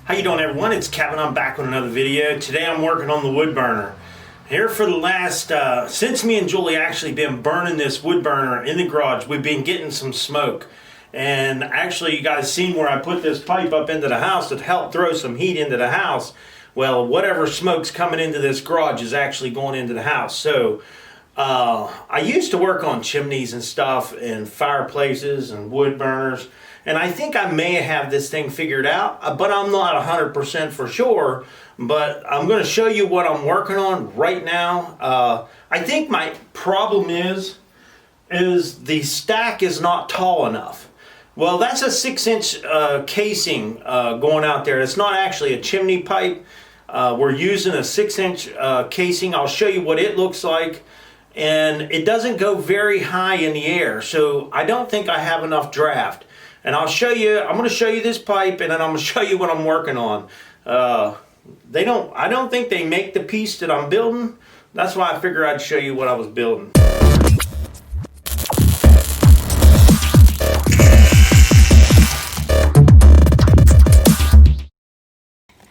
How you doing, everyone? It's Kevin. I'm back with another video. Today I'm working on the wood burner. Here for the last, since me and Julie actually been burning this wood burner in the garage, we've been getting some smoke. And actually you guys seen where I put this pipe up into the house to help throw some heat into the house. Well, whatever smoke's coming into this garage is actually going into the house. So I used to work on chimneys and stuff and fireplaces and wood burners. And I think I may have this thing figured out, but I'm not 100% for sure. But I'm going to show you what I'm working on right now. I think my problem is the stack is not tall enough. Well, that's a 6-inch casing going out there. It's not actually a chimney pipe. We're using a 6-inch casing. I'll show you what it looks like. And it doesn't go very high in the air, so I don't think I have enough draft. And I'll show you, I'm going to show you this pipe, and then I'm going to show you what I'm working on. I don't think they make the piece that I'm building. That's why I figured I'd show you what I was building.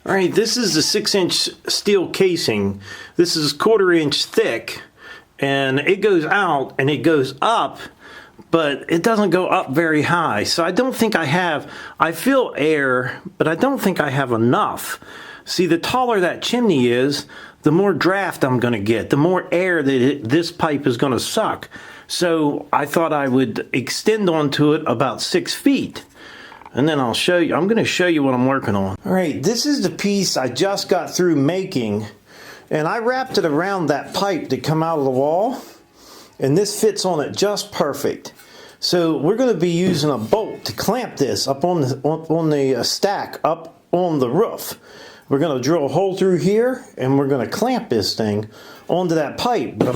Alright, this is the 6-inch steel casing. This is 1/4 inch thick, and it goes out and it goes up, but it doesn't go up very high. So I don't think I feel air, but I don't think I have enough. See, the taller that chimney is, the more draft I'm going to get, the more air that this pipe is going to suck. So I thought I would extend onto it about 6 feet. And then I'll show you, I'm going to show you what I'm working on. All right, this is the piece I just got through making. And I wrapped it around that pipe that come out of the wall. And this fits on it just perfect. So we're going to be using a bolt to clamp this up on the stack up on the roof. We're going to drill a hole through here, and we're going to clamp this thing onto that pipe. But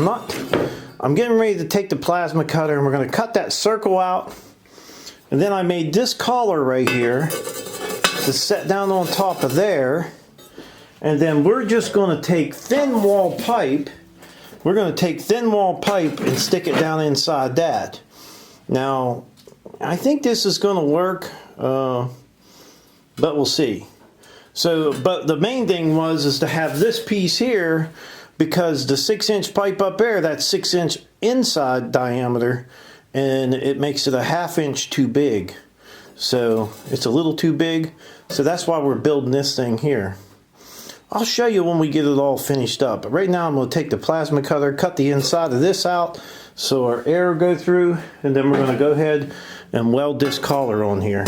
I'm getting ready to take the plasma cutter, and we're going to cut that circle out. And then I made this collar right here to set down on top of there. And then we're just going to take thin wall pipe. We're going to take thin wall pipe and stick it down inside that. Now, I think this is going to work, but we'll see. So, but the main thing is to have this piece here, because the 6-inch pipe up there, that's 6-inch inside diameter, and it makes it a 1/2 inch too big. So it's a little too big. So that's why we're building this thing here. I'll show you when we get it all finished up. But right now I'm going to take the plasma cutter, cut the inside of this out so our air will go through, and then we're going to go ahead and weld this collar on here.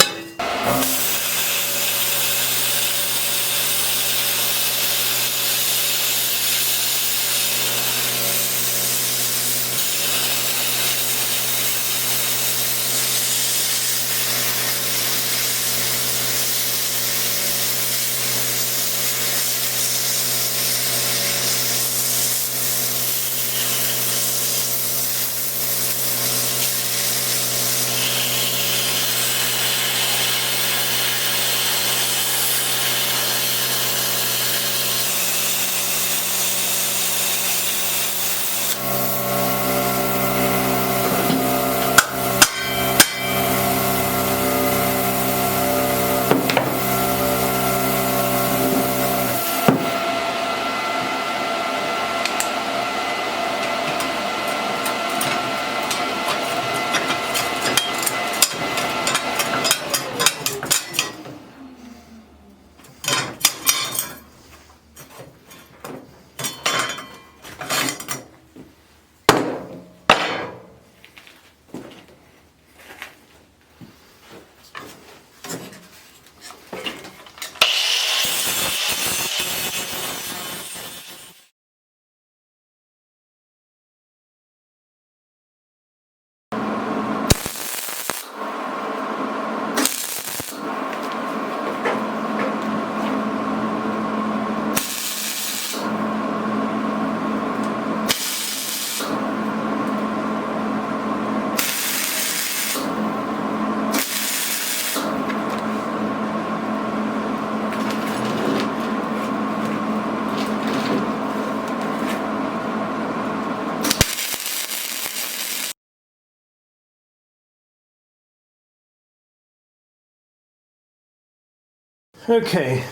Okay,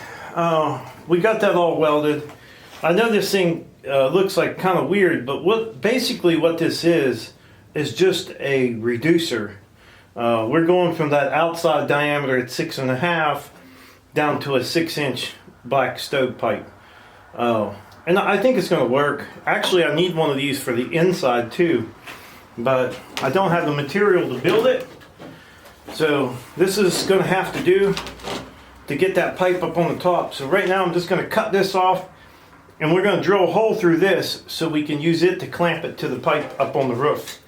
we got that all welded. I know this thing looks like kind of weird, but basically what this is just a reducer. We're going from that outside diameter at 6.5 down to a 6-inch black stovepipe. And I think it's going to work. Actually, I need one of these for the inside too, but I don't have the material to build it. So this is going to have to do to get that pipe up on the top. So right now I'm just going to cut this off, and we're going to drill a hole through this so we can use it to clamp it to the pipe up on the roof.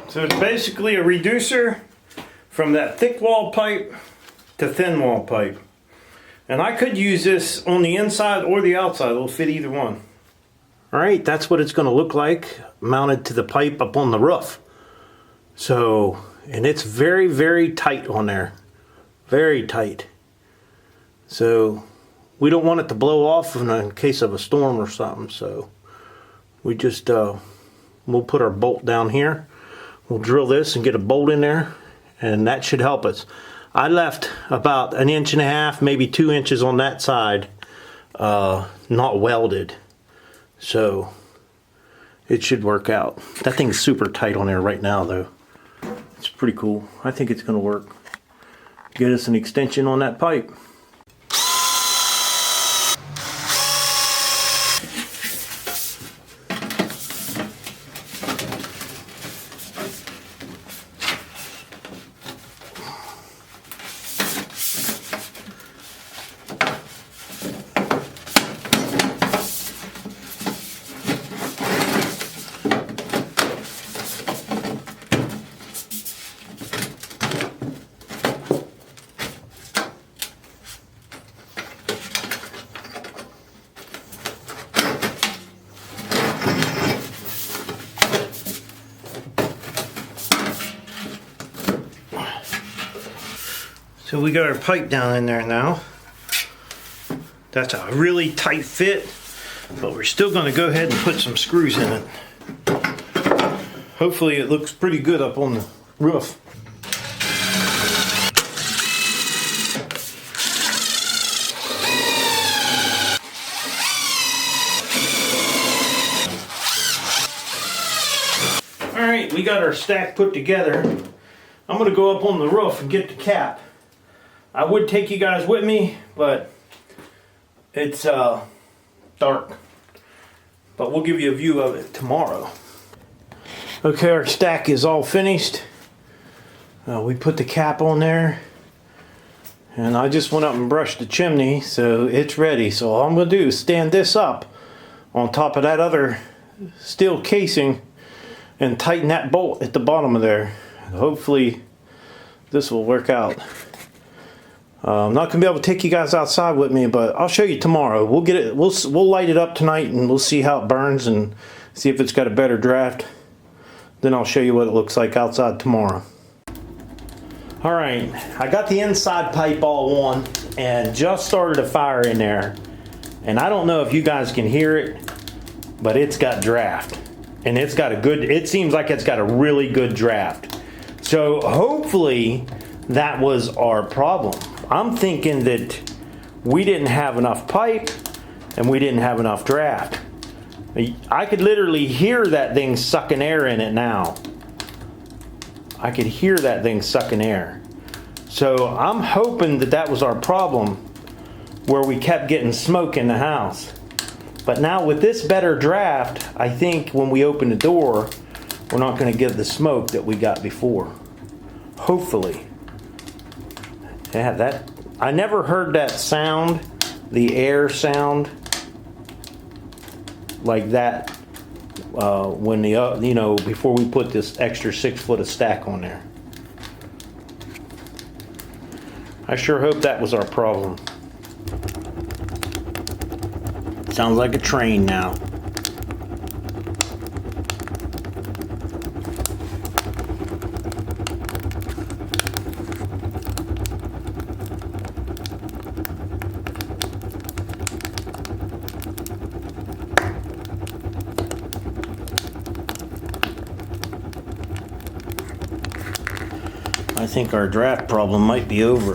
So it's basically a reducer from that thick wall pipe to thin wall pipe. And I could use this on the inside or the outside. It'll fit either one. Alright, that's what it's going to look like mounted to the pipe up on the roof. So, and it's very, very tight on there. Very tight. So, we don't want it to blow off in case of a storm or something. So, we just, we'll put our bolt down here. We'll drill this and get a bolt in there, and that should help us. I left about 1.5 inches, maybe 2 inches on that side, not welded. So it should work out. That thing's super tight on there right now though. It's pretty cool. I think it's going to work. Get us an extension on that pipe. So we got our pipe down in there now. That's a really tight fit, but we're still going to go ahead and put some screws in it. Hopefully it looks pretty good up on the roof. Alright, we got our stack put together. I'm going to go up on the roof and get the cap. I would take you guys with me, but it's dark. But we'll give you a view of it tomorrow. Okay, our stack is all finished. We put the cap on there. And I just went up and brushed the chimney, so it's ready. So all I'm going to do is stand this up on top of that other steel casing and tighten that bolt at the bottom of there. Hopefully this will work out. I'm not gonna be able to take you guys outside with me, but I'll show you tomorrow. We'll get it. We'll light it up tonight, and we'll see how it burns and see if it's got a better draft. Then I'll show you what it looks like outside tomorrow. All right, I got the inside pipe all on and just started a fire in there. And I don't know if you guys can hear it, but it's got draft, and it's got a good. It seems like it's got a really good draft. So hopefully that was our problem. I'm thinking that we didn't have enough pipe and we didn't have enough draft. I could literally hear that thing sucking air in it now. I could hear that thing sucking air. So I'm hoping that that was our problem, where we kept getting smoke in the house. But now with this better draft, I think when we open the door, we're not going to get the smoke that we got before. Hopefully. Yeah, that I never heard that sound, the air sound like that when the before we put this extra 6 foot of stack on there. I sure hope that was our problem. Sounds like a train now. I think our draft problem might be over.